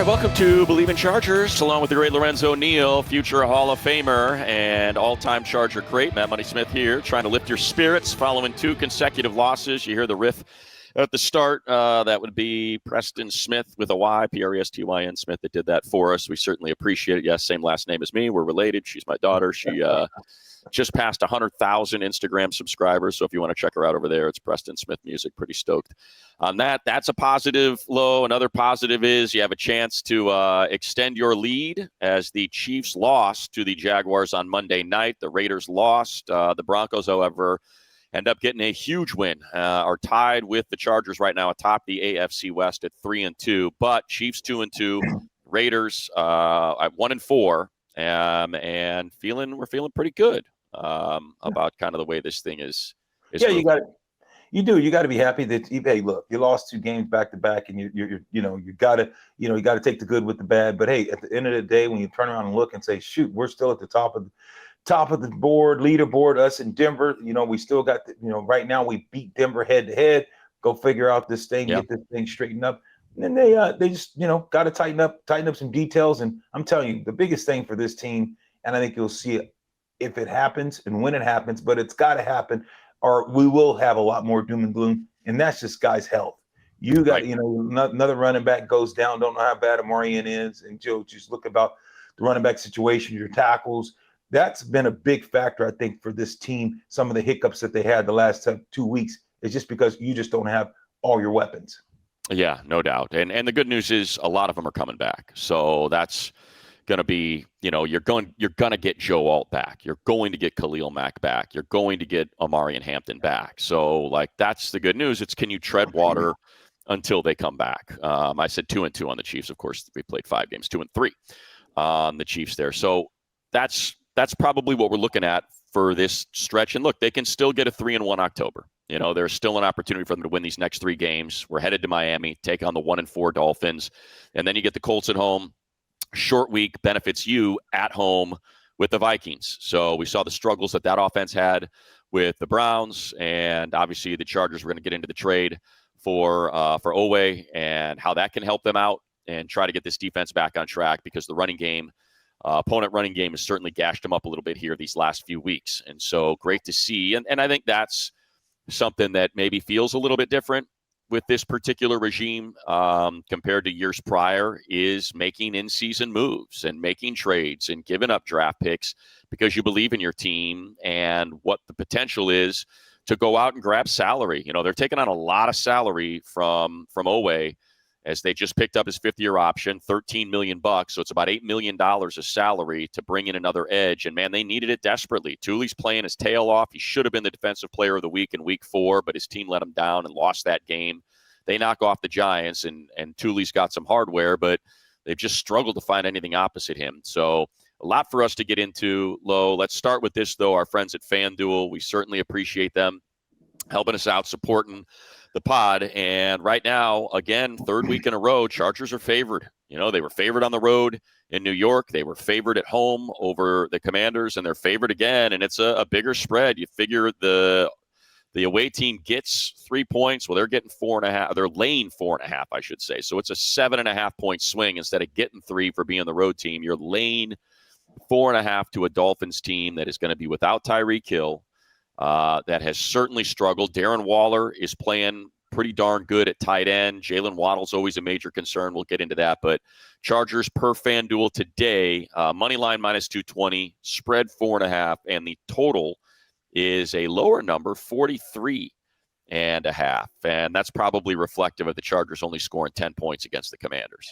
right, welcome to Bleav in Chargers, along with the great Lorenzo Neal, future Hall of Famer and all-time Charger great. Matt Money Smith here, trying to lift your spirits following 2 consecutive losses. You hear the riff at the start. That would be Preston Smith with a Y, P-R-E-S-T-Y-N Smith, that did that for us. We certainly appreciate it. Yes, same last name as me. We're related. She's my daughter. She just passed 100,000 Instagram subscribers. So if you want to check her out over there, it's Preston Smith Music. Pretty stoked on that. That's a positive, Lo. Another positive is you have a chance to extend your lead as the Chiefs lost to the Jaguars on Monday night. The Raiders lost. The Broncos, however, end up getting a huge win. Are tied with the Chargers right now atop the AFC West at 3-2. But Chiefs 2-2, Raiders at 1-4. And we're feeling pretty good about kind of the way this thing is yeah, moving. You got to be happy that, hey, look, you lost 2 games back to back, and you got to take the good with the bad. But hey, at the end of the day, when you turn around and look and say, shoot, we're still at the top of the board, leaderboard, us in Denver. We still got right now we beat Denver head to head. Go figure out this thing, Get this thing straightened up. And then they just got to tighten up some details. And I'm telling you, the biggest thing for this team, and I think you'll see it if it happens and when it happens, but it's got to happen, or we will have a lot more doom and gloom. And that's just guys' health. You got, another running back goes down. Don't know how bad Amarian is, and just look about the running back situation, your tackles. That's been a big factor, I think, for this team. Some of the hiccups that they had the last 2 weeks is just because you just don't have all your weapons. Yeah, no doubt. And the good news is a lot of them are coming back. So that's going to be, you're going to get Joe Alt back. You're going to get Khalil Mack back. You're going to get Amari and Hampton back. So, that's the good news. It's, can you tread water until they come back? I said 2-2 on the Chiefs. Of course, we played 5 games, 2-3 on the Chiefs there. So that's probably what we're looking at for this stretch. And look, they can still get a 3-1 October. There's still an opportunity for them to win these next 3 games. We're headed to Miami, take on the 1-4 Dolphins. And then you get the Colts at home. Short week benefits you at home with the Vikings. So we saw the struggles that offense had with the Browns. And obviously the Chargers were going to get into the trade for Oweh and how that can help them out and try to get this defense back on track, because the running game, opponent running game, has certainly gashed them up a little bit here these last few weeks. And so great to see. And I think that's something that maybe feels a little bit different with this particular regime compared to years prior, is making in-season moves and making trades and giving up draft picks because you believe in your team and what the potential is to go out and grab salary. They're taking on a lot of salary from Oweh, as they just picked up his 5th-year option, $13 million. So it's about $8 million of salary to bring in another edge. And, man, they needed it desperately. Thule's playing his tail off. He should have been the Defensive Player of the Week in Week 4, but his team let him down and lost that game. They knock off the Giants, and Thule's got some hardware, but they've just struggled to find anything opposite him. So a lot for us to get into, Lo. Let's start with this, though. Our friends at FanDuel, we certainly appreciate them helping us out, supporting the pod. And right now, again, 3rd week in a row, Chargers are favored. They were favored on the road in New York. They were favored at home over the Commanders, and they're favored again. And it's a bigger spread. You figure the away team gets 3 points. Well, they're getting 4.5. They're laying 4.5, I should say. So it's a 7.5 point swing instead of getting 3 for being the road team. You're laying 4.5 to a Dolphins team that is going to be without Tyreek Hill. That has certainly struggled. Darren Waller is playing pretty darn good at tight end. Jalen Waddle's always a major concern. We'll get into that. But Chargers per FanDuel today, money line minus 220, spread 4.5, and the total is a lower number, 43.5. And that's probably reflective of the Chargers only scoring 10 points against the Commanders.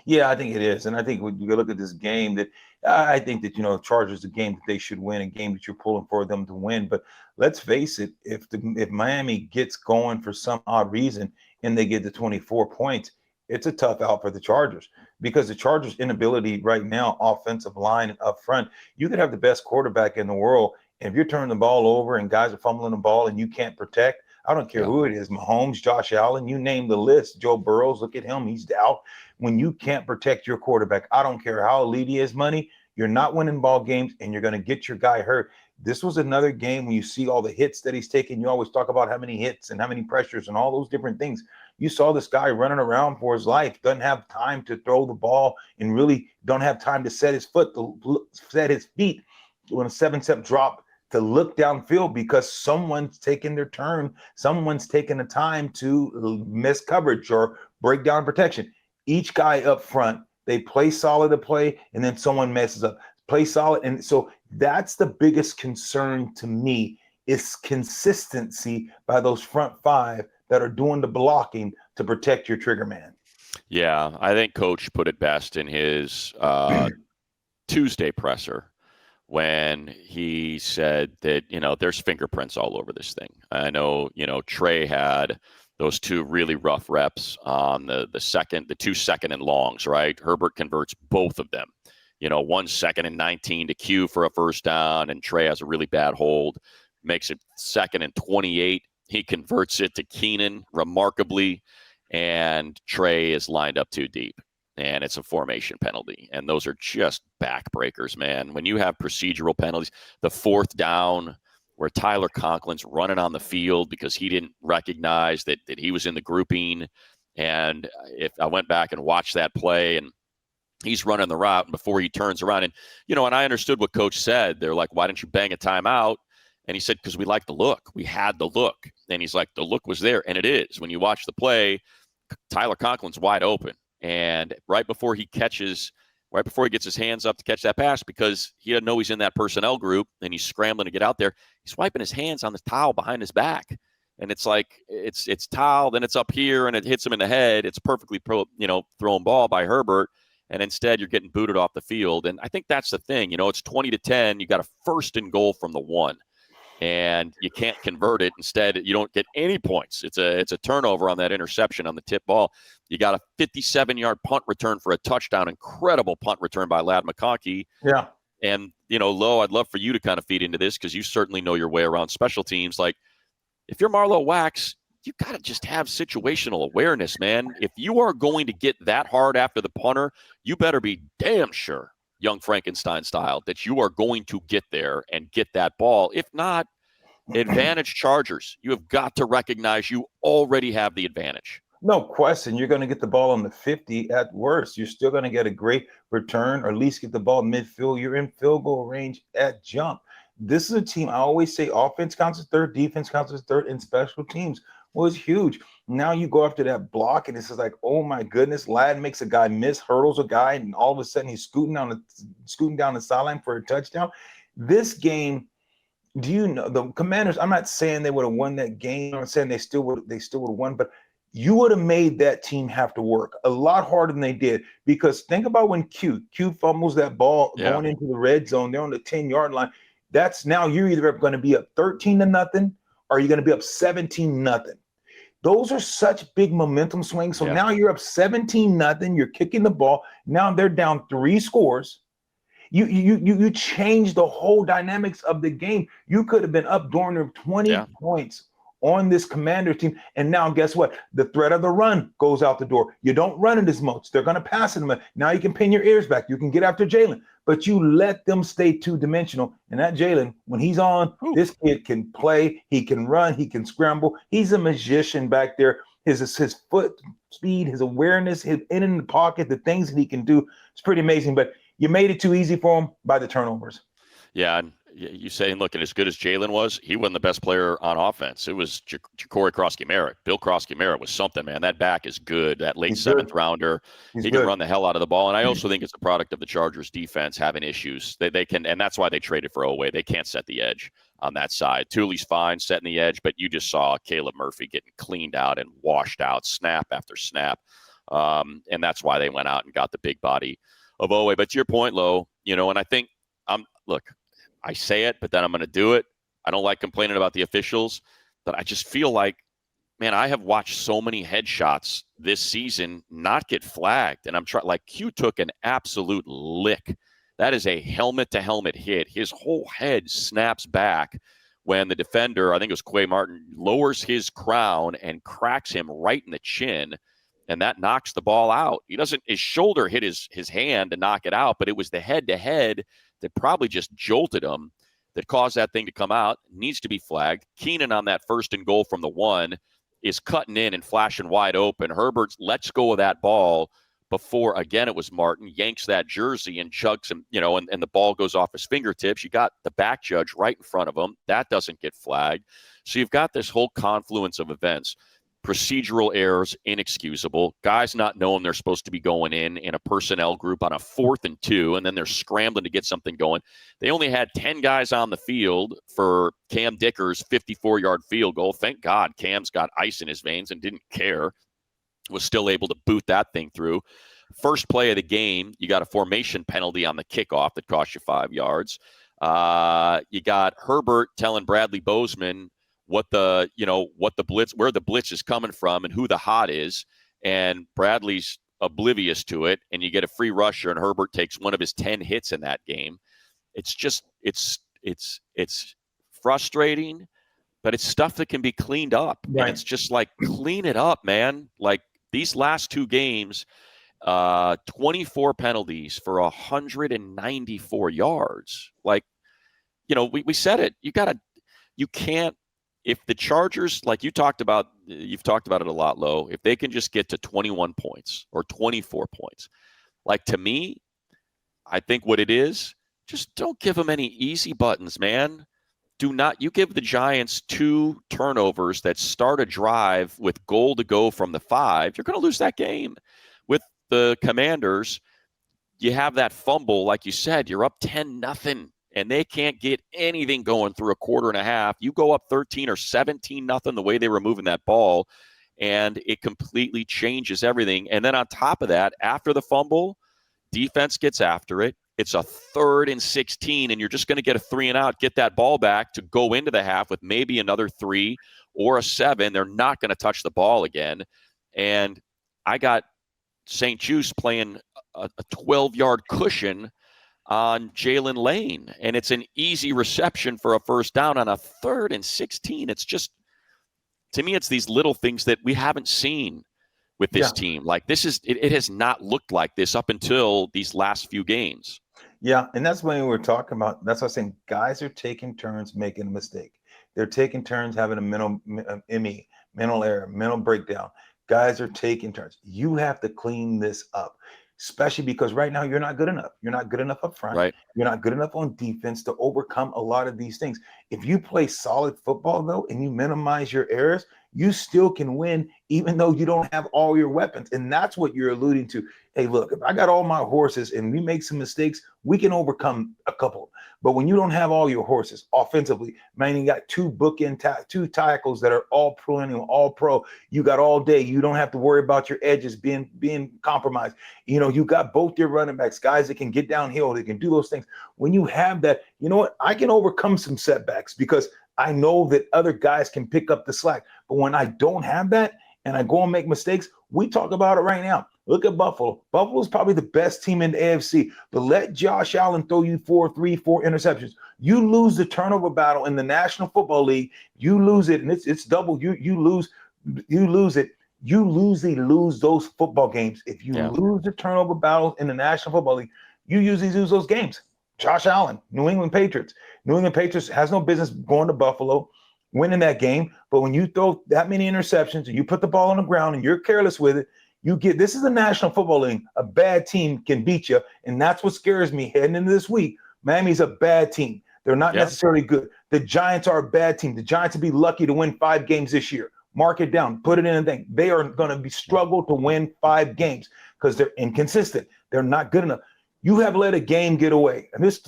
Yeah, I think it is. And I think when you look at this game, that I think that, Chargers is a game that they should win, a game that you're pulling for them to win. But let's face it, if Miami gets going for some odd reason and they get the 24 points, it's a tough out for the Chargers, because the Chargers' inability right now, offensive line and up front, you could have the best quarterback in the world. And if you're turning the ball over and guys are fumbling the ball and you can't protect, I don't care who it is, Mahomes, Josh Allen, you name the list, Joe Burrows, look at him, he's out. When you can't protect your quarterback, I don't care how elite he is, money, you're not winning ball games and you're going to get your guy hurt. This was another game when you see all the hits that he's taking. You always talk about how many hits and how many pressures and all those different things. You saw this guy running around for his life, doesn't have time to throw the ball, and really don't have time to set his feet when a 7-step drop to look downfield because someone's taking their turn, someone's taking the time to miss coverage or break down protection. Each guy up front, they play solid to play, and then someone messes up. Play solid. And so that's the biggest concern to me is consistency by those front five that are doing the blocking to protect your trigger man. Yeah, I think Coach put it best in his Tuesday presser when he said that, there's fingerprints all over this thing. I know, Trey had those two really rough reps on the 2 second and longs, right? Herbert converts both of them. 1 second and 19 to Q for a first down, and Trey has a really bad hold, makes it 2nd and 28. He converts it to Keenan remarkably, and Trey is lined up too deep, and it's a formation penalty. And those are just backbreakers, man. When you have procedural penalties, the 4th down where Tyler Conklin's running on the field because he didn't recognize that he was in the grouping, and if I went back and watched that play, and he's running the route, and before he turns around, and and I understood what Coach said. They're like, why didn't you bang a timeout? And he said, because we like the look. We had the look. And he's like, the look was there. And it is. When you watch the play, Tyler Conklin's wide open. And right before he gets his hands up to catch that pass, because he doesn't know he's in that personnel group and he's scrambling to get out there, he's wiping his hands on the towel behind his back. And it's like, it's towel, then it's up here, and it hits him in the head. It's perfectly thrown ball by Herbert. And instead, you're getting booted off the field. And I think that's the thing. It's 20-10. You got a 1st and goal from the 1. And you can't convert it. Instead, you don't get any points. It's a turnover on that interception on the tip ball. You got a 57-yard punt return for a touchdown. Incredible punt return by Ladd McConkey. Yeah. And, Lo, I'd love for you to kind of feed into this because you certainly know your way around special teams. Like, if you're Marlowe Wax, you got to just have situational awareness, man. If you are going to get that hard after the punter, you better be damn sure, Young Frankenstein style, that you are going to get there and get that ball. If not, advantage Chargers. You have got to recognize you already have the advantage. No question. You're going to get the ball on the 50 at worst. You're still going to get a great return or at least get the ball midfield. You're in field goal range at jump. This is a team, I always say offense counts as 3rd, defense counts as 3rd, and special teams was huge. Now you go after that block, and it's just like, oh my goodness, Ladd makes a guy miss, hurdles a guy, and all of a sudden he's scooting down the sideline for a touchdown. This game, do you know the Commanders? I'm not saying they would have won that game. I'm saying they still would have won, but you would have made that team have to work a lot harder than they did. Because think about when Q fumbles that ball going into the red zone, they're on the 10-yard line. That's now you're either going to be up 13-0 or you're going to be up 17-0. Those are such big momentum swings. So now you're up 17-0. You're kicking the ball. Now they're down 3 scores. You change the whole dynamics of the game. You could have been up during 20 points on this Commander team. And now guess what? The threat of the run goes out the door. You don't run it as much. They're going to pass it. Now you can pin your ears back. You can get after Jalen. But you let them stay 2-dimensional. And that Jalen, when he's on, this kid can play. He can run. He can scramble. He's a magician back there. His foot speed, his awareness, his in the pocket, the things that he can do, it's pretty amazing. But you made it too easy for him by the turnovers. Yeah, and you saying, look, and as good as Jalen was, he wasn't the best player on offense. It was Ja'Cory Krosky-Merritt. Bill Krosky-Merritt was something, man. That back is good. That late 7th rounder, he can run the hell out of the ball. And I also think it's a product of the Chargers defense having issues. They can, and that's why they traded for Oweh. They can't set the edge on that side. Thule's fine setting the edge, but you just saw Caleb Murphy getting cleaned out and washed out snap after snap. And that's why they went out and got the big body of Oweh. But to your point, Lo, and I think look, I say it, but then I'm going to do it. I don't like complaining about the officials, but I just feel like, man, I have watched so many headshots this season not get flagged. And I'm trying, like, Q took an absolute lick. That is a helmet-to-helmet hit. His whole head snaps back when the defender, I think it was Quay Martin, lowers his crown and cracks him right in the chin, and that knocks the ball out. His shoulder hit his hand to knock it out, but it was the head-to-head that probably just jolted him. that caused that thing to come out needs to be flagged. Keenan on that 1st and goal from the 1 is cutting in and flashing wide open. Herbert lets go of that ball before, again, it was Martin, yanks that jersey and chugs him, and the ball goes off his fingertips. You got the back judge right in front of him. That doesn't get flagged. So you've got this whole confluence of events. Procedural errors, inexcusable. Guys not knowing they're supposed to be going in a personnel group on a 4th and 2, and then they're scrambling to get something going. They only had 10 guys on the field for Cam Dicker's 54-yard field goal. Thank God Cam's got ice in his veins and didn't care. Was still able to boot that thing through. First play of the game, you got a formation penalty on the kickoff that cost you 5 yards. You got Herbert telling Bradley Bozeman what the blitz, where the blitz is coming from and who the hot is. And Bradley's oblivious to it. And you get a free rusher, and Herbert takes one of his 10 hits in that game. It's just, it's frustrating, but it's stuff that can be cleaned up. Right. And it's just like, clean it up, man. Like these last 2 games, 24 penalties for 194 yards. Like, we said it. You can't, if the Chargers, like you've talked about it a lot, Lo, if they can just get to 21 points or 24 points, like to me, I think what it is, just don't give them any easy buttons, man. You give the Giants 2 turnovers that start a drive with goal to go from the 5, you're going to lose that game. With the Commanders, you have that fumble, like you said, you're up 10-0. And they can't get anything going through a quarter and a half. You go up 13 or 17-0 the way they were moving that ball, and it completely changes everything. And then on top of that, after the fumble, defense gets after it. It's a 3rd and 16, and you're just going to get a 3 and out, get that ball back to go into the half with maybe another 3 or a 7. They're not going to touch the ball again. And I got St. Juice playing a 12-yard cushion on Jalen Lane, and it's an easy reception for a first down on a 3rd and 16. It's just, to me, it's these little things that we haven't seen with this team. Like it has not looked like this up until these last few games. Yeah, and that's when we were talking about, that's what I was saying, guys are taking turns making a mistake. They're taking turns having a mental error, mental breakdown. Guys are taking turns. You have to clean this up. Especially because right now you're not good enough. You're not good enough up front. Right. You're not good enough on defense to overcome a lot of these things. If you play solid football, though, and you minimize your errors, you still can win, even though you don't have all your weapons. And that's what you're alluding to. Hey, look, if I got all my horses and we make some mistakes, we can overcome a couple. But when you don't have all your horses offensively, man, you got 2 two tackles that are all perennial, all pro. You got all day. You don't have to worry about your edges being compromised. You got both your running backs, guys that can get downhill, they can do those things. When you have that, you know what? I can overcome some setbacks because I know that other guys can pick up the slack. But when I don't have that and I go and make mistakes, we talk about it right now. Look at Buffalo. Buffalo's probably the best team in the AFC, but let Josh Allen throw you 4 interceptions. You lose the turnover battle in the National Football League. You lose it, and it's double. You lose it. You usually lose those football games. If you lose the turnover battle in the National Football League, you usually lose those games. Josh Allen, New England Patriots. New England Patriots has no business going to Buffalo, winning that game. But when you throw that many interceptions and you put the ball on the ground and you're careless with it, this is the National Football League. A bad team can beat you. And that's what scares me heading into this week. Miami's a bad team. They're not necessarily good. The Giants are a bad team. The Giants will be lucky to win 5 games this year. Mark it down. Put it in a thing. They are going to struggle to win 5 games because they're inconsistent. They're not good enough. You have let a game get away. And this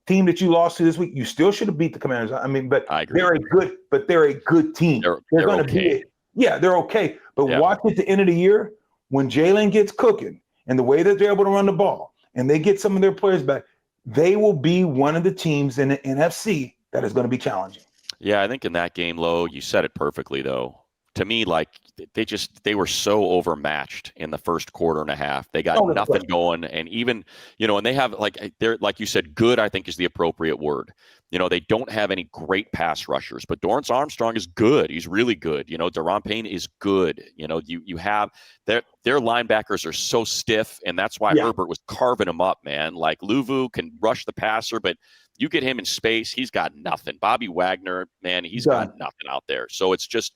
team that you lost to this week, you still should have beat the Commanders. I mean, but they're a good team. They're going to be it. Yeah, they're okay. But watch at the end of the year when Jalen gets cooking and the way that they're able to run the ball and they get some of their players back, they will be one of the teams in the NFC that is going to be challenging. Yeah, I think in that game, Lo, you said it perfectly, though. to me, like they were so overmatched in the first quarter and a half. They got nothing going, and even and they have they're like you said, good I think is the appropriate word. They don't have any great pass rushers, but Dorrance Armstrong is good. He's really good. Daron Payne is good. You have their linebackers are so stiff, and that's why Herbert was carving them up, man. Like Luvu can rush the passer, but you get him in space, he's got nothing. Bobby Wagner, man, he's got nothing out there. So it's just,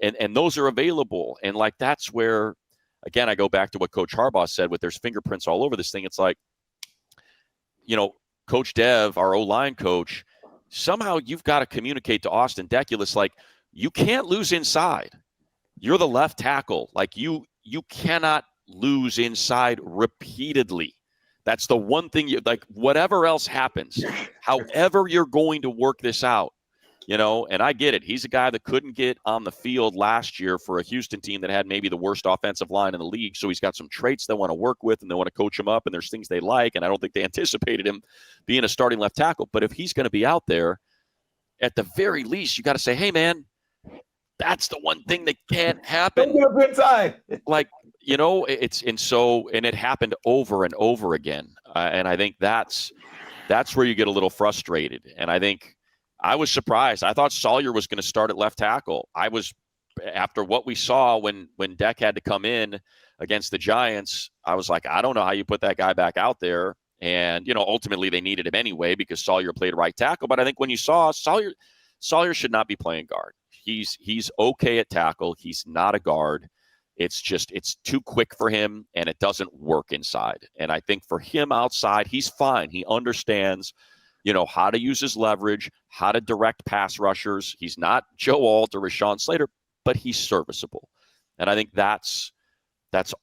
and those are available. And that's where, again, I go back to what Coach Harbaugh said with there's fingerprints all over this thing. It's like, Coach Dev, our O-line coach, somehow you've got to communicate to Austin Deculus, you can't lose inside. You're the left tackle. You cannot lose inside repeatedly. That's the one thing whatever else happens, however you're going to work this out, and I get it. He's a guy that couldn't get on the field last year for a Houston team that had maybe the worst offensive line in the league. So he's got some traits they want to work with and they want to coach him up, and there's things they like. And I don't think they anticipated him being a starting left tackle. But if he's going to be out there, at the very least, you got to say, hey, man, that's the one thing that can't happen. Don't get inside. And it happened over and over again. And I think that's where you get a little frustrated. And I think I was surprised. I thought Sawyer was going to start at left tackle. After what we saw when Deck had to come in against the Giants, I was like, I don't know how you put that guy back out there. And, ultimately they needed him anyway because Sawyer played right tackle. But I think when you saw Sawyer should not be playing guard. He's okay at tackle. He's not a guard. It's too quick for him, and it doesn't work inside. And I think for him outside, he's fine. He understands, how to use his leverage, how to direct pass rushers. He's not Joe Alt or Rashawn Slater, but he's serviceable. And I think that's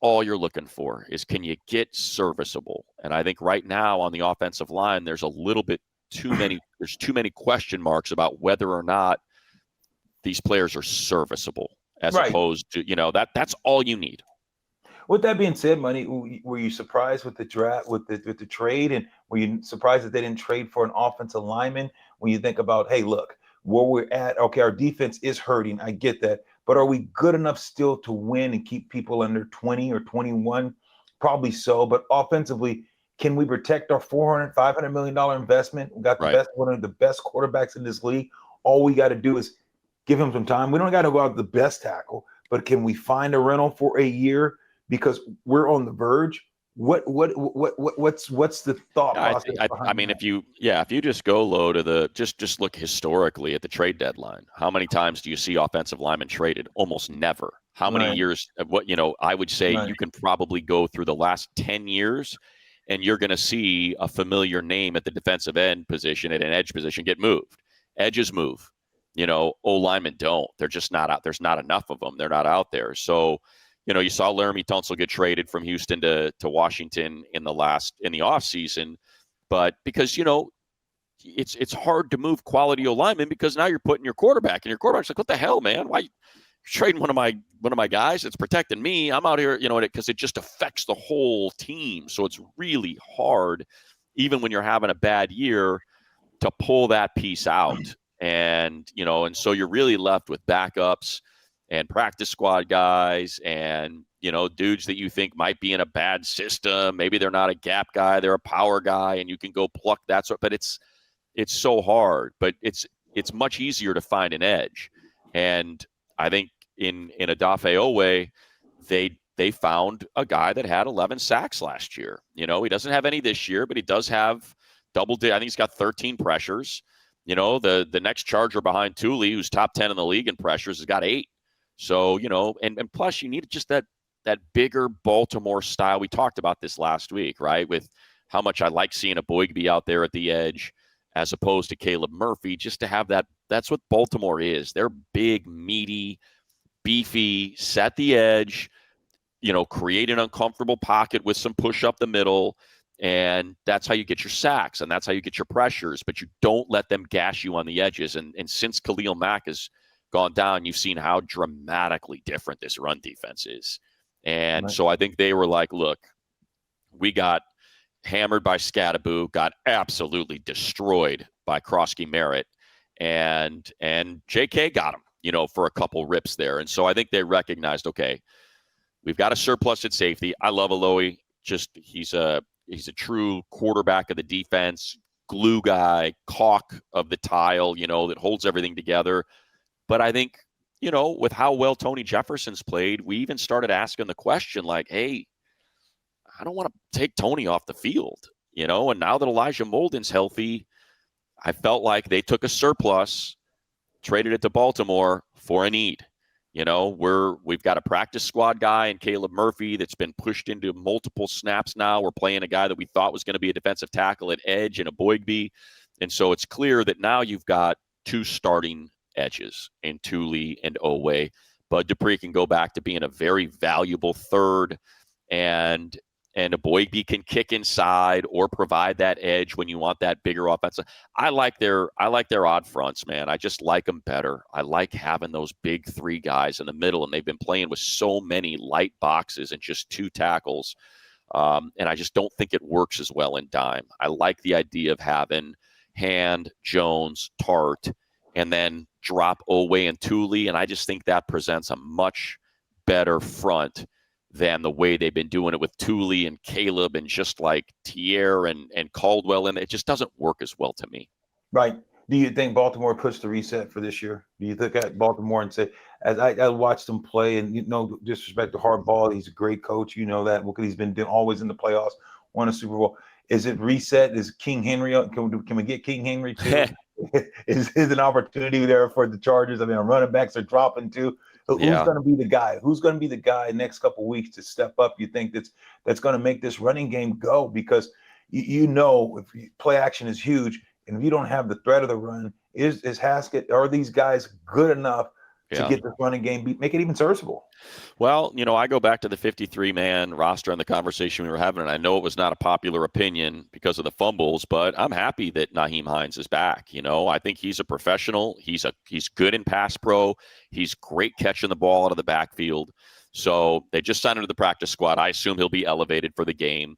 all you're looking for is, can you get serviceable? And I think right now on the offensive line, there's a little bit too many question marks about whether or not these players are serviceable, as opposed to, that's all you need. With that being said, Money, were you surprised with the draft, with the trade, and were you surprised that they didn't trade for an offensive lineman? When you think about, hey, look, where we're at, okay, our defense is hurting, I get that, but are we good enough still to win and keep people under 20 or 21? Probably so, but offensively, can we protect our $400-500 million investment? We got one of the best quarterbacks in this league. All we got to do is give him some time. We don't got to go out the best tackle, but can we find a rental for a year because we're on the verge? What's the thought process? If you just go low to just look historically at the trade deadline, how many times do you see offensive linemen traded? Almost never. How many years? I would say you can probably go through the last 10 years, and you're going to see a familiar name at the defensive end position, at an edge position, get moved. Edges move. O-linemen don't. They're just not out. There's not enough of them. They're not out there. So, you saw Laramie Tunsil get traded from Houston to Washington in the offseason. But because, it's hard to move quality O-linemen because now you're putting your quarterback, and your quarterback's like, what the hell, man? Why are you trading one of my guys? It's protecting me. I'm out here, because it just affects the whole team. So it's really hard, even when you're having a bad year, to pull that piece out. And, and so you're really left with backups and practice squad guys and, dudes that you think might be in a bad system. Maybe they're not a gap guy, they're a power guy, and you can go pluck that sort. But it's so hard, but it's much easier to find an edge. And I think in Odafe Oweh, they found a guy that had 11 sacks last year. He doesn't have any this year, but he does have I think he's got 13 pressures. The next Charger behind Thule, who's top 10 in the league in pressures, has got 8. So, and plus you need just that bigger Baltimore style. We talked about this last week, right? With how much I like seeing a Boygby out there at the edge as opposed to Caleb Murphy, just to have that. That's what Baltimore is. They're big, meaty, beefy, set the edge, create an uncomfortable pocket with some push up the middle. And that's how you get your sacks, and that's how you get your pressures, but you don't let them gash you on the edges. And since Khalil Mack has gone down, you've seen how dramatically different this run defense is. And so I think they were like, look, we got hammered by Scadaboo, got absolutely destroyed by Krosky Merritt, and JK got him. for a couple rips there. And so I think they recognized, okay, we've got a surplus at safety. I love Oweh. Just he's a true quarterback of the defense, glue guy, caulk of the tile, that holds everything together. But I think, with how well Tony Jefferson's played, we even started asking the question like, hey, I don't want to take Tony off the field, and now that Elijah Molden's healthy, I felt like they took a surplus, traded it to Baltimore for a need. We've got a practice squad guy in Caleb Murphy that's been pushed into multiple snaps now. We're playing a guy that we thought was going to be a defensive tackle at edge in a Bleav. And so it's clear that now you've got two starting edges in Thule and Oweh. Bud Dupree can go back to being a very valuable third, and Bleav can kick inside or provide that edge when you want that bigger offensive. I like their odd fronts, man. I just like them better. I like having those big three guys in the middle, and they've been playing with so many light boxes and just two tackles. And I just don't think it works as well in dime. I like the idea of having Hand, Jones, Tart, and then drop Oweh and Thule, and I just think that presents a much better front than the way they've been doing it with Thule and Caleb and just like Tier and Caldwell, and it just doesn't work as well to me. Right. Do you think Baltimore pushed the reset for this year? Do you look at Baltimore and say, as I watched them play, and disrespect to Harbaugh, he's a great coach, that because he's been always in the playoffs, won a Super Bowl. Is it reset? Is King Henry? Can we get King Henry too? is an opportunity there for the Chargers? I mean, our running backs are dropping too. Who's going to be the guy? Who's going to be the guy next couple of weeks to step up? You think that's going to make this running game go? Because if play action is huge, and if you don't have the threat of the run, is Haskett, are these guys good enough to get this running game make it even serviceable? Well, I go back to the 53-man roster and the conversation we were having, and I know it was not a popular opinion because of the fumbles, but I'm happy that Nyheim Hines is back. I think he's a professional. He's good in pass pro. He's great catching the ball out of the backfield. So they just signed him to the practice squad. I assume he'll be elevated for the game.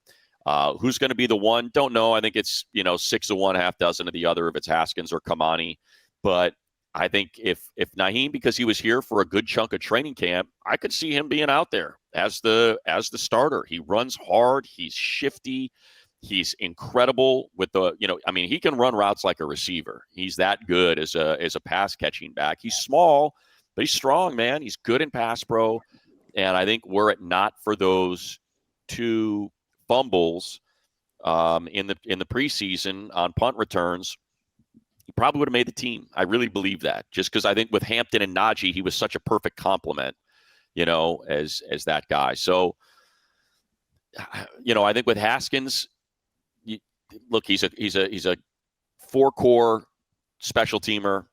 Who's going to be the one? Don't know. I think it's, 6 of one, half dozen of the other if it's Haskins or Kamani. But I think if Nyheim, because he was here for a good chunk of training camp, I could see him being out there as the starter. He runs hard. He's shifty. He's incredible with he can run routes like a receiver. He's that good as a pass catching back. He's small, but he's strong, man. He's good in pass pro. And I think were it not for those two fumbles in the preseason on punt returns, he probably would have made the team. I really Bleav that, just because I think with Hampton and Najee, he was such a perfect complement, as that guy. So, I think with Haskins, look, he's a 4-core special teamer,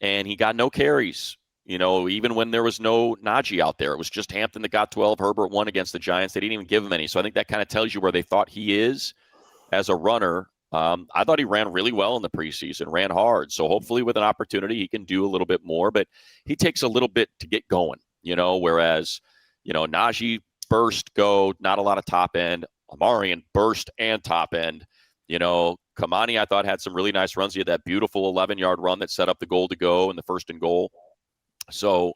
and he got no carries. Even when there was no Najee out there, it was just Hampton that got 12. Herbert won against the Giants. They didn't even give him any. So I think that kind of tells you where they thought he is as a runner. I thought he ran really well in the preseason, ran hard. So hopefully with an opportunity, he can do a little bit more, but he takes a little bit to get going, whereas, Najee burst, go, not a lot of top end. Amarian burst and top end. Kamani, I thought, had some really nice runs. He had that beautiful 11-yard run that set up the goal to go in the 1st and goal. So,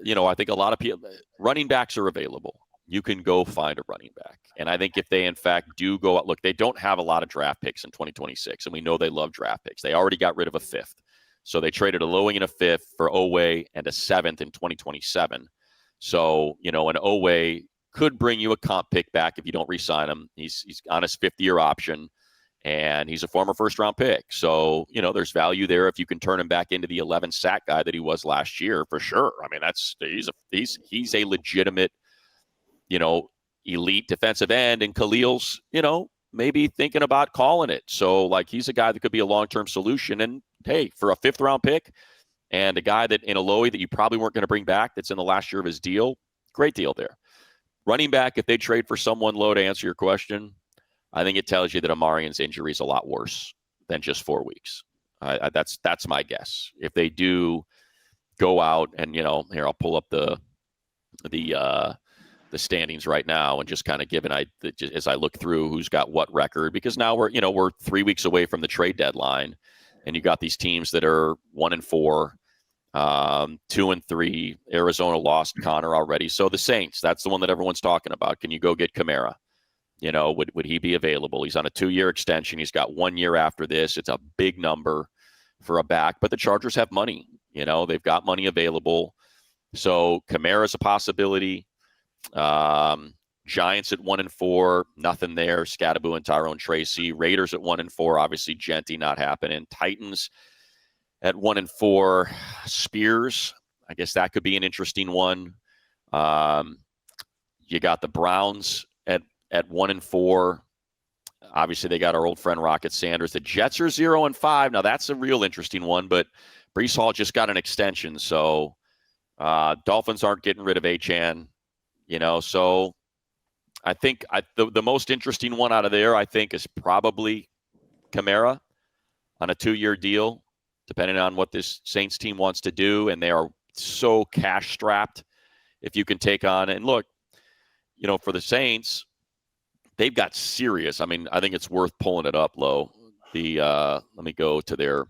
I think a lot of people, running backs are available. You can go find a running back. And I think if they, in fact, do go out, look, they don't have a lot of draft picks in 2026, and we know they love draft picks. They already got rid of a 5th. So they traded a low and a 5th for Oweh and a 7th in 2027. So, an Oweh could bring you a comp pick back if you don't re-sign him. He's on his 5th-year option, and he's a former first-round pick. So, there's value there if you can turn him back into the 11 sack guy that he was last year, for sure. I mean, he's a legitimate, elite defensive end, and Khalil's, maybe thinking about calling it. So, he's a guy that could be a long-term solution. And, hey, for a 5th-round pick and a guy that in Oweh that you probably weren't going to bring back that's in the last year of his deal, great deal there. Running back, if they trade for someone low, to answer your question, I think it tells you that Amarian's injury is a lot worse than just 4 weeks. That's my guess. If they do go out and, here, I'll pull up the standings right now and just kind of give as I look through who's got what record, because now we're 3 weeks away from the trade deadline, and you got these teams that are 1-4. 2-3. Arizona lost Connor already. So the Saints, that's the one that everyone's talking about. Can you go get Kamara? Would he be available? He's on a 2-year extension. He's got 1 year after this. It's a big number for a back, but the Chargers have money. They've got money available. So Kamara's a possibility. Giants at 1-4, nothing there. Scadaboo and Tyrone Tracy. Raiders at 1-4, obviously Genty not happening. Titans at 1-4. Spears, I guess that could be an interesting one. You got the Browns at 1-4. Obviously, they got our old friend Rocket Sanders. The Jets are 0-5. Now that's a real interesting one, but Breece Hall just got an extension, so Dolphins aren't getting rid of Achane. So I think the most interesting one out of there, I think, is probably Kamara on a 2-year deal, depending on what this Saints team wants to do, and they are so cash strapped. If you can take on, and look, for the Saints, they've got serious. I mean, I think it's worth pulling it up, Lo. Let me go to.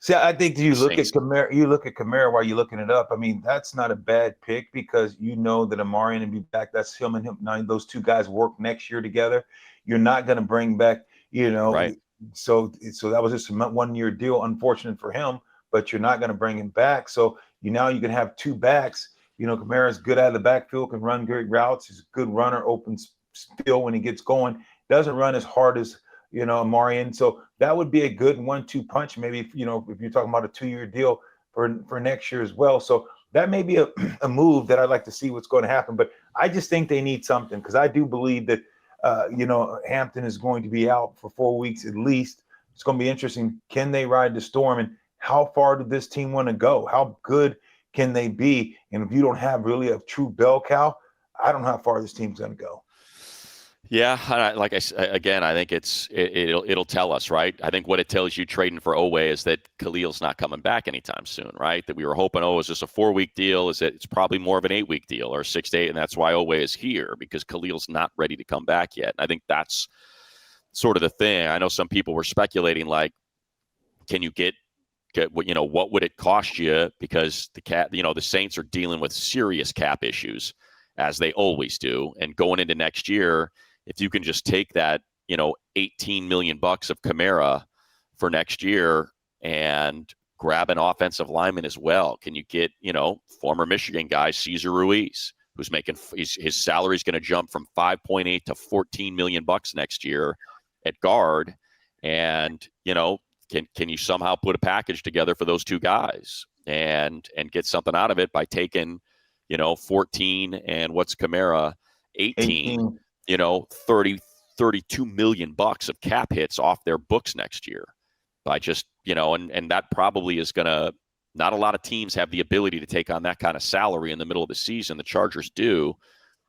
See, I think you look at Kamara. You look at Kamara while you're looking it up. I mean, that's not a bad pick because you know that Amarian will be back. That's him and him. Now those two guys work next year together. You're not going to bring back, Right. So that was just a 1-year deal. Unfortunate for him, but you're not going to bring him back. So you can have two backs. Kamara's good out of the backfield, can run great routes. He's a good runner, open field when he gets going. Doesn't run as hard as Amarian. So that would be a good 1-2 punch. Maybe if you're talking about a 2-year deal for next year as well. So that may be a move that I'd like to see what's going to happen. But I just think they need something because I do Bleav that Hampton is going to be out for 4 weeks at least. It's going to be interesting. Can they ride the storm, and how far did this team want to go? How good can they be? And if you don't have really a true bell cow, I don't know how far this team's going to go. Yeah, like I said, again, I think it'll tell us, right? I think what it tells you trading for Oweh is that Khalil's not coming back anytime soon, right? That we were hoping, is this a 4-week deal? Is it? It's probably more of an 8-week deal or 6 to 8, and that's why Oweh is here because Khalil's not ready to come back yet. And I think that's sort of the thing. I know some people were speculating, like, can you get what would it cost you? Because the Saints are dealing with serious cap issues, as they always do, and going into next year. If you can just take that, $18 million of Kamara for next year and grab an offensive lineman as well, can you get, former Michigan guy Cesar Ruiz, who's making his salary is going to jump from 5.8 to $14 million next year at guard, and can you somehow put a package together for those two guys and get something out of it by taking, 14 and what's Kamara 18. 32 million bucks of cap hits off their books next year by just, and that probably is going to, not a lot of teams have the ability to take on that kind of salary in the middle of the season. The Chargers do.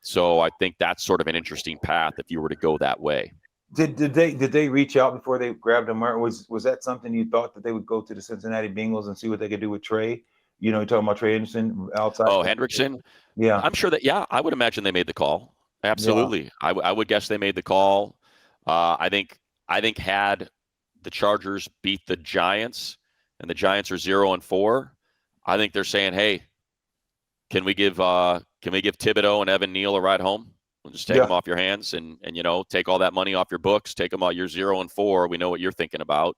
So I think that's sort of an interesting path if you were to go that way. Did they reach out before they grabbed him? Was that something you thought that they would go to the Cincinnati Bengals and see what they could do with Trey? You're talking about Trey Anderson outside. Oh, Hendrickson? Yeah. I'm sure that, I would imagine they made the call. Absolutely. Yeah. I would guess they made the call. I think had the Chargers beat the Giants and the Giants are 0-4, I think they're saying, hey, can we give Thibodeau and Evan Neal a ride home? We'll just take them off your hands and take all that money off your books, take them all. You're 0-4. We know what you're thinking about.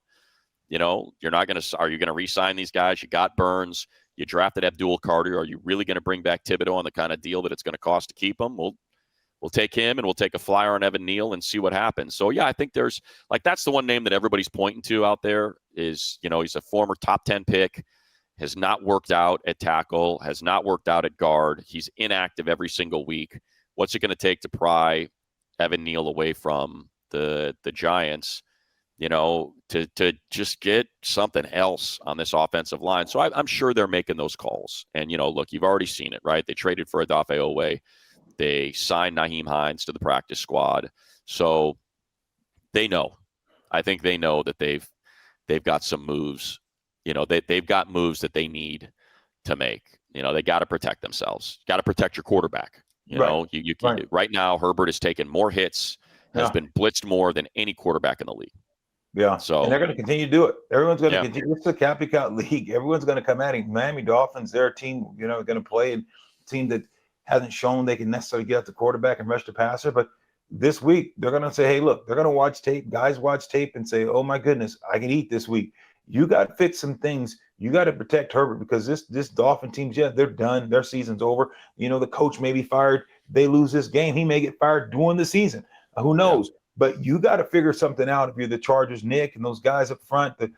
Are you going to re-sign these guys? You got Burns. You drafted Abdul Carter. Are you really going to bring back Thibodeau on the kind of deal that it's going to cost to keep him? We'll take him and we'll take a flyer on Evan Neal and see what happens. So, I think there's that's the one name that everybody's pointing to out there is, he's a former top 10 pick, has not worked out at tackle, has not worked out at guard. He's inactive every single week. What's it going to take to pry Evan Neal away from the Giants, to just get something else on this offensive line? So I'm sure they're making those calls. And, look, you've already seen it, right? They traded for Odafe Oweh. They signed Nyheim Hines to the practice squad. So they know. I think they know that they've got some moves. They've got moves that they need to make. They got to protect themselves. Got to protect your quarterback. Right now, Herbert has taken more hits, has been blitzed more than any quarterback in the league. Yeah, and So they're going to continue to do it. Everyone's going to yeah, continue. It's a copycat league. Everyone's going to come at it. Miami Dolphins, they're a team, going to play a team that hasn't shown they can necessarily get at the quarterback and rush the passer. But this week, they're going to say, hey, look, they're going to watch tape. Guys watch tape and say, oh, my goodness, I can eat this week. You got to fix some things. You got to protect Herbert because this Dolphin team, yeah, they're done. Their season's over. The coach may be fired. They lose this game. He may get fired during the season. Who yeah. knows? But you got to figure something out if you're the Chargers, Nick, and those guys up front, the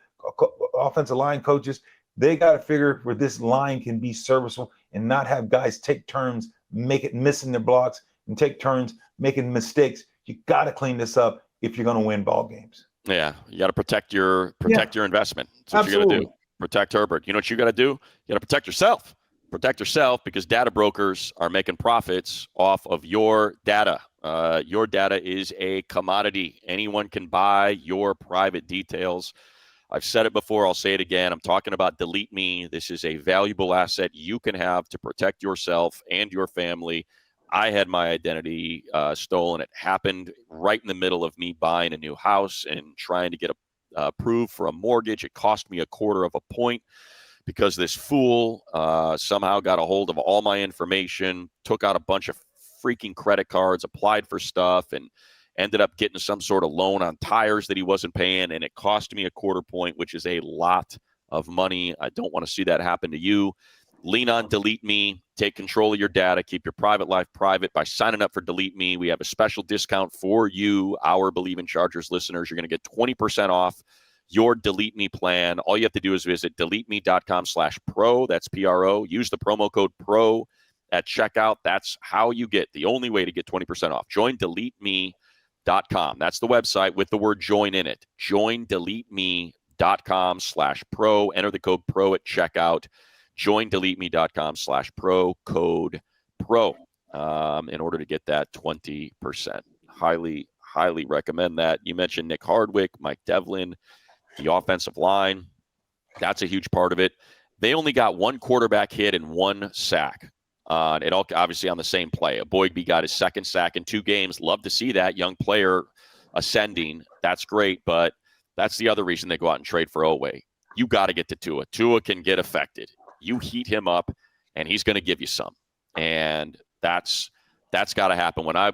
offensive line coaches. They got to figure where this line can be serviceable and not have guys take turns, missing their blocks, and take turns making mistakes. You got to clean this up if you're going to win ball games. Yeah, you got to protect your investment. That's what Absolutely. you got to do. Protect Herbert. You know what you got to do? You got to protect yourself. Protect yourself because data brokers are making profits off of your data. Your data is a commodity. Anyone can buy your private details. I've said it before. I'll say it again. I'm talking about Delete Me. This is a valuable asset you can have to protect yourself and your family. I had my identity stolen. It happened right in the middle of me buying a new house and trying to get approved for a mortgage. It cost me 1/4 of a point because this fool somehow got a hold of all my information, took out a bunch of freaking credit cards, applied for stuff, and ended up getting some sort of loan on tires that he wasn't paying, and it cost me 1/4 point, which is a lot of money. I don't want to see that happen to you. Lean on Delete Me. Take control of your data. Keep your private life private by signing up for Delete Me. We have a special discount for you, our Bleav in Chargers listeners. You're going to get 20% off your Delete Me plan. All you have to do is visit deleteme.com/pro. That's PRO. Use the promo code PRO at checkout. That's how you get the only way to get 20% off. Join deleteme.com. That's the website with the word join in it. Join deleteme.com/pro. Enter the code PRO at checkout. Join deleteme.com/pro, code PRO, in order to get that 20%. Highly, highly recommend that. You mentioned Nick Hardwick, Mike Devlin, the offensive line. That's a huge part of it. They only got one quarterback hit and one sack. It all obviously on the same play. Boygby got his second sack in 2 games. Love to see that young player ascending. That's great, but that's the other reason they go out and trade for Oweh. You got to get to Tua. Tua can get affected. You heat him up, and he's going to give you some. And that's got to happen. When I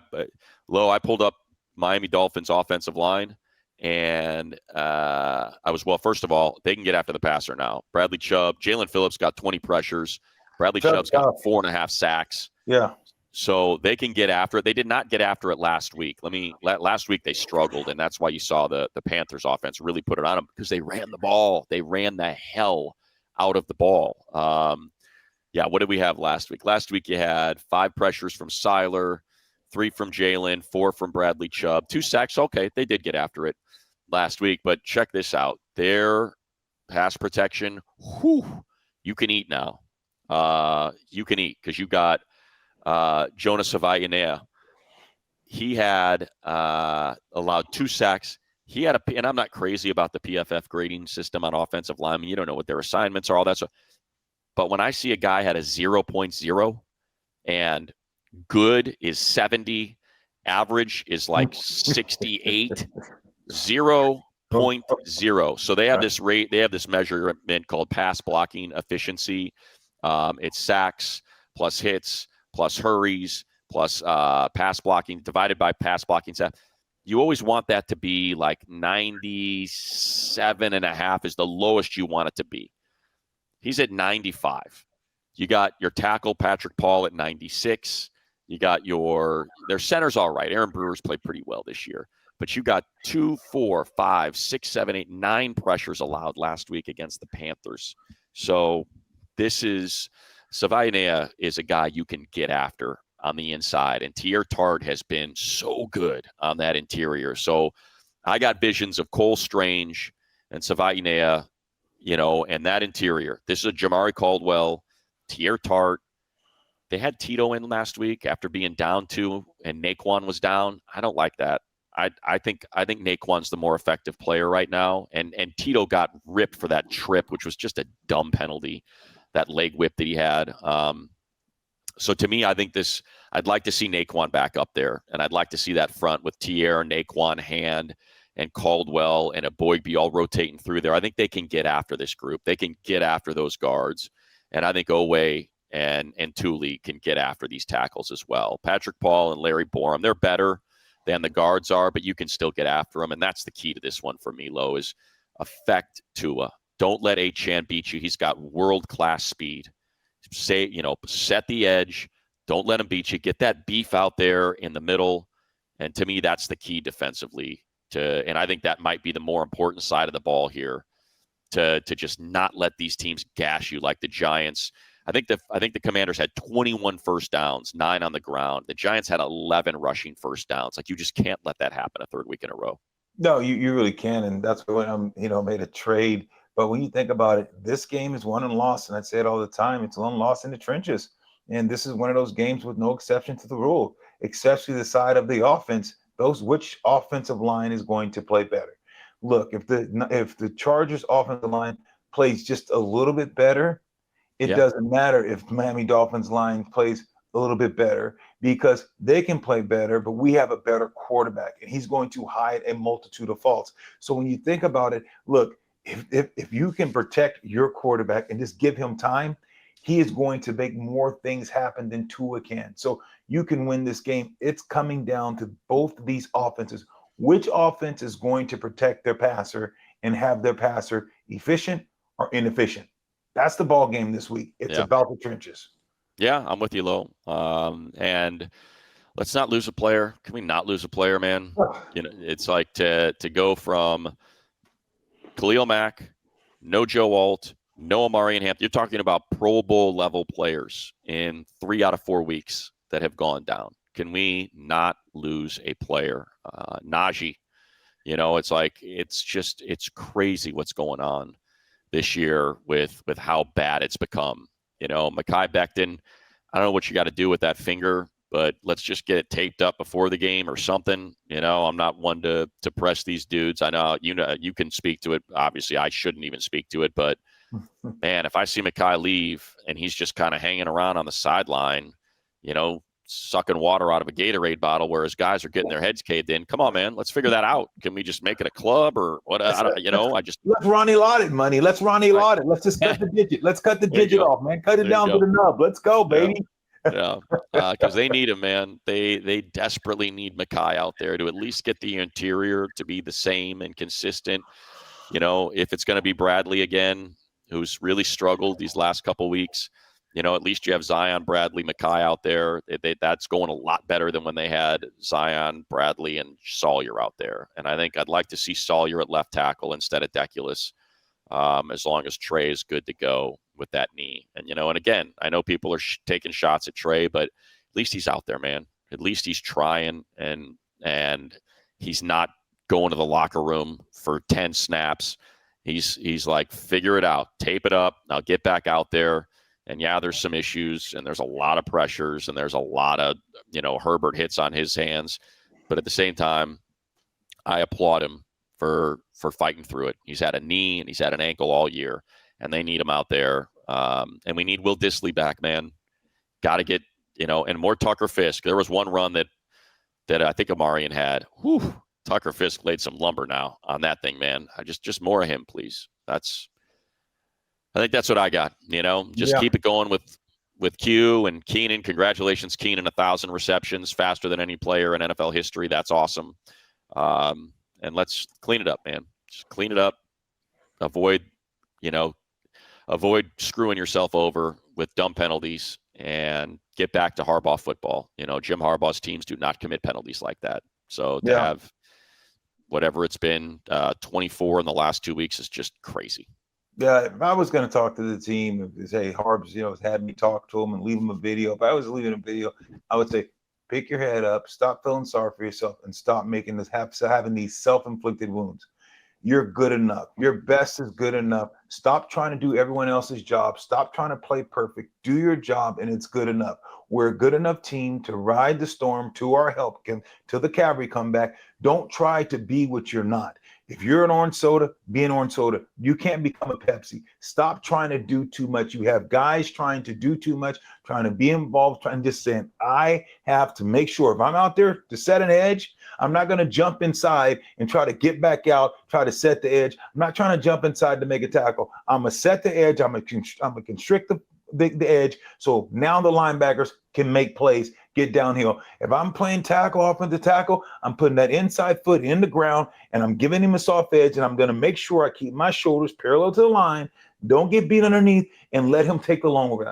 pulled up Miami Dolphins offensive line, and I was, well, first of all, they can get after the passer now. Bradley Chubb, Jalen Phillips got 20 pressures. Bradley Chubb's got 4.5 sacks. Yeah. So they can get after it. They did not get after it last week. Last week they struggled, and that's why you saw the Panthers offense really put it on them because they ran the ball. They ran the hell out of the ball. What did we have last week? Last week you had 5 pressures from Seiler, 3 from Jalen, 4 from Bradley Chubb, 2 sacks. Okay, they did get after it last week, but check this out. Their pass protection, you can eat now. You can eat because you got Jonas Savaiinea. He had allowed 2 sacks. He had and I'm not crazy about the PFF grading system on offensive linemen. You don't know what their assignments are, all that stuff. But when I see a guy had a 0.0 and good is 70, average is like 68, 0.0. So they have this rate. They have this measurement called pass blocking efficiency. It's sacks plus hits plus hurries plus pass blocking divided by pass blocking set. You always want that to be like 97.5 is the lowest you want it to be. He's at 95. You got your tackle, Patrick Paul, at 96. You got their center's all right. Aaron Brewer's played pretty well this year. But you got 2, 4, 5, 6, 7, 8, 9 pressures allowed last week against the Panthers. So this is Savaiinea is a guy you can get after on the inside. And Tier Tart has been so good on that interior. So I got visions of Cole Strange and Savaiinea, and that interior. This is a Jamari Caldwell, Tier Tart. They had Tito in last week after being down 2, and Naquan was down. I don't like that. I think Naquan's the more effective player right now. And Tito got ripped for that trip, which was just a dumb penalty, that leg whip that he had. So to me, I think I'd like to see Naquan back up there, and I'd like to see that front with Tier, Naquan, Hand, and Caldwell and a Boygby all rotating through there, I think they can get after this group. They can get after those guards. And I think Oweh and Thule can get after these tackles as well. Patrick Paul and Larry Borum, they're better than the guards are, but you can still get after them. And that's the key to this one for me, Lo, is affect Tua. Don't let Achane beat you. He's got world-class speed. Set the edge. Don't let him beat you. Get that beef out there in the middle. And to me, that's the key defensively. And I think that might be the more important side of the ball here, to just not let these teams gash you like the Giants. I think the Commanders had 21 first downs, 9 on the ground. The Giants had 11 rushing first downs. Like, you just can't let that happen a third week in a row. No, you really can, and that's when I'm made a trade. But when you think about it, this game is won and lost, and I say it all the time. It's won and lost in the trenches, and this is one of those games with no exception to the rule, especially the side of the offense. Which offensive line is going to play better? Look, if the Chargers offensive line plays just a little bit better, it doesn't matter if Miami Dolphins line plays a little bit better, because they can play better, but we have a better quarterback, and he's going to hide a multitude of faults. So when you think about it, look, if you can protect your quarterback and just give him time, he is going to make more things happen than Tua can. So you can win this game. It's coming down to both of these offenses. Which offense is going to protect their passer and have their passer efficient or inefficient? That's the ball game this week. It's about the trenches. Yeah, I'm with you, Lo. And let's not lose a player. Can we not lose a player, man? It's like to go from Khalil Mack, no Joe Alt, no Amari and Hampton. You're talking about Pro Bowl level players in 3 out of 4 weeks that have gone down. Can we not lose a player? Najee, it's like, it's crazy what's going on this year with how bad it's become. Mekhi Becton, I don't know what you got to do with that finger, but let's just get it taped up before the game or something. I'm not one to press these dudes. I know you can speak to it. Obviously, I shouldn't even speak to it, but man, if I see Mekhi leave and he's just kind of hanging around on the sideline, sucking water out of a Gatorade bottle, where his guys are getting their heads caved in. Come on, man, let's figure that out. Can we just make it a club or what? Let's Ronnie Lott it, money. Let's Ronnie Lott it. Let's just cut the digit. Let's cut the digit off, man. Cut it down to the nub. Let's go, baby. Because they need him, man. They desperately need Mekhi out there to at least get the interior to be the same and consistent. If it's going to be Bradley again, who's really struggled these last couple weeks, at least you have Zion, Bradley, Mekhi out there. That's going a lot better than when they had Zion, Bradley, and Sawyer out there. And I think I'd like to see Sawyer at left tackle instead of Deculus, as long as Trey is good to go with that knee. And, and again, I know people are taking shots at Trey, but at least he's out there, man. At least he's trying, and he's not going to the locker room for 10 snaps. He's like, figure it out, tape it up. Now get back out there. And there's some issues, and there's a lot of pressures, and there's a lot of, Herbert hits on his hands. But at the same time, I applaud him for fighting through it. He's had a knee and he's had an ankle all year, and they need him out there. And we need Will Dissly back, man. Got to get, and more Tucker Fisk. There was one run that I think Amarian had. Whew, Tucker Fisk laid some lumber now on that thing, man. Just more of him, please. I think that's what I got. Keep it going with Q and Keenan. Congratulations, Keenan, 1,000 receptions, faster than any player in NFL history. That's awesome. And let's clean it up, man. Just clean it up. Avoid screwing yourself over with dumb penalties, and get back to Harbaugh football. Jim Harbaugh's teams do not commit penalties like that. So to have whatever it's been, 24 in the last 2 weeks is just crazy. Yeah, if I was going to talk to the team, say Harb's, has had me talk to him and leave him a video. If I was leaving a video, I would say, pick your head up, stop feeling sorry for yourself, and stop having these self-inflicted wounds. You're good enough. Your best is good enough. Stop trying to do everyone else's job. Stop trying to play perfect. Do your job, and it's good enough. We're a good enough team to ride the storm to our help, till the cavalry come back. Don't try to be what you're not. If you're an orange soda, be an orange soda. You can't become a Pepsi. Stop trying to do too much. You have guys trying to do too much, trying to be involved, trying just saying, I have to make sure if I'm out there to set an edge, I'm not going to jump inside and try to get back out, try to set the edge. I'm not trying to jump inside to make a tackle. I'm going to set the edge. I'm going to constrict the edge. So now the linebackers can make plays, get downhill. If I'm playing tackle, offensive tackle, I'm putting that inside foot in the ground and I'm giving him a soft edge, and I'm going to make sure I keep my shoulders parallel to the line, don't get beat underneath, and let him take the long way.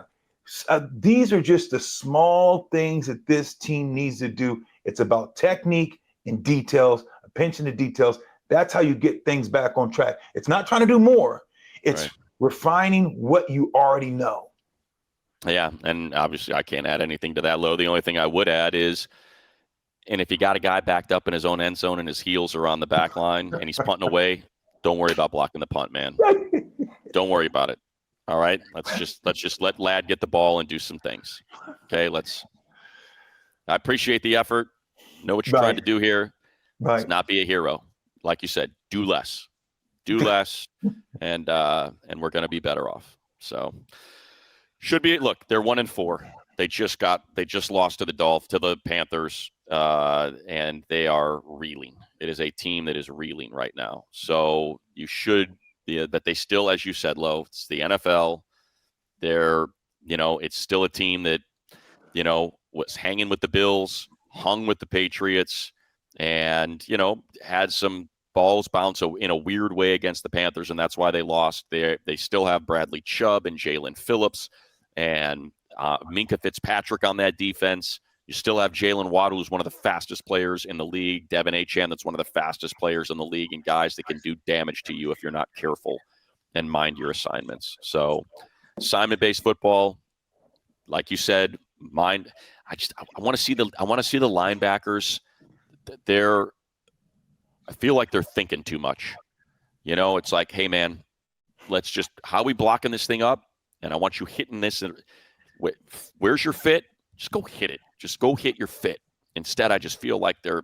These are just the small things that this team needs to do. It's about technique and details, attention to details. That's how you get things back on track. It's not trying to do more. It's refining what you already know. Yeah, and obviously I can't add anything to that, Lo. The only thing I would add is, and if you got a guy backed up in his own end zone and his heels are on the back line and he's punting away, don't worry about blocking the punt, man. Don't worry about it. All right? Let's just let Ladd get the ball and do some things. Okay, I appreciate the effort. Know what you're trying to do here. Let's not be a hero. Like you said, do less. Do less, and we're going to be better off. So should be. Look, they're 1-4. They just lost to the Panthers, and they are reeling. It is a team that is reeling right now. So you should that they still, as you said, Lo, it's the NFL. They're, it's still a team that, was hanging with the Bills, hung with the Patriots, and, had some balls bounce in a weird way against the Panthers, and that's why they lost. They still have Bradley Chubb and Jalen Phillips and Minkah Fitzpatrick on that defense. You still have Jalen Waddle, who's one of the fastest players in the league. Devin Achane, that's one of the fastest players in the league, and guys that can do damage to you if you're not careful and mind your assignments. So assignment-based football, like you said, I want to see the linebackers. I feel like they're thinking too much. It's like, hey man, how are we blocking this thing up? And I want you hitting this. And where's your fit? Just go hit it. Just go hit your fit. Instead, I just feel like they're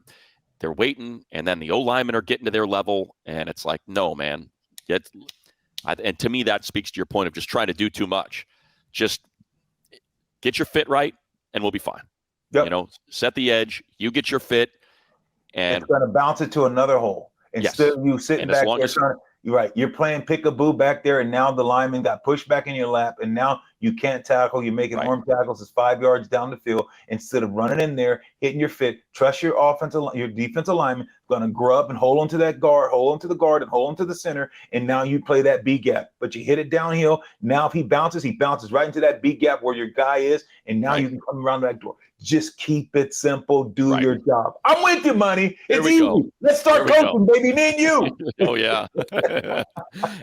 waiting, and then the O-linemen are getting to their level, and it's like, no, man. And to me, that speaks to your point of just trying to do too much. Just get your fit right, and we'll be fine. Yep. Set the edge. You get your fit, and it's going to bounce it to another hole. Instead of you sitting back there you're right. You're playing pick-a-boo back there, and now the lineman got pushed back in your lap, and now you can't tackle. You're making arm tackles. It's 5 yards down the field. Instead of running in there, hitting your fit, trust your defensive lineman going to grow up and hold on to that guard, hold on to the guard, and hold on to the center, and now you play that B gap. But you hit it downhill. Now if he bounces right into that B gap where your guy is, and now you can come around that door. Just keep it simple. Do your job. I'm with you, Money. It's easy. Go. Let's start coaching, baby. Me and you. Oh, yeah.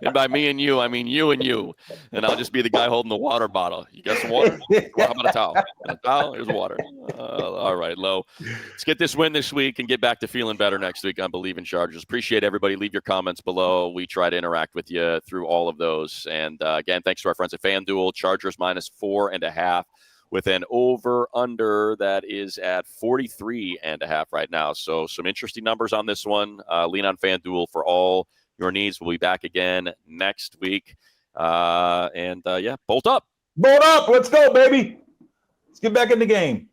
And by me and you, I mean you and you. And I'll just be the guy holding the water bottle. You got some water? Well, how about a towel? A towel? Here's water. All right, Lo. Let's get this win this week and get back to feeling better next week on Bleav in Chargers. Appreciate everybody. Leave your comments below. We try to interact with you through all of those. And, again, thanks to our friends at FanDuel. Chargers -4.5. with an over-under that is at 43.5 right now. So some interesting numbers on this one. Lean on FanDuel for all your needs. We'll be back again next week. Bolt up. Bolt up. Let's go, baby. Let's get back in the game.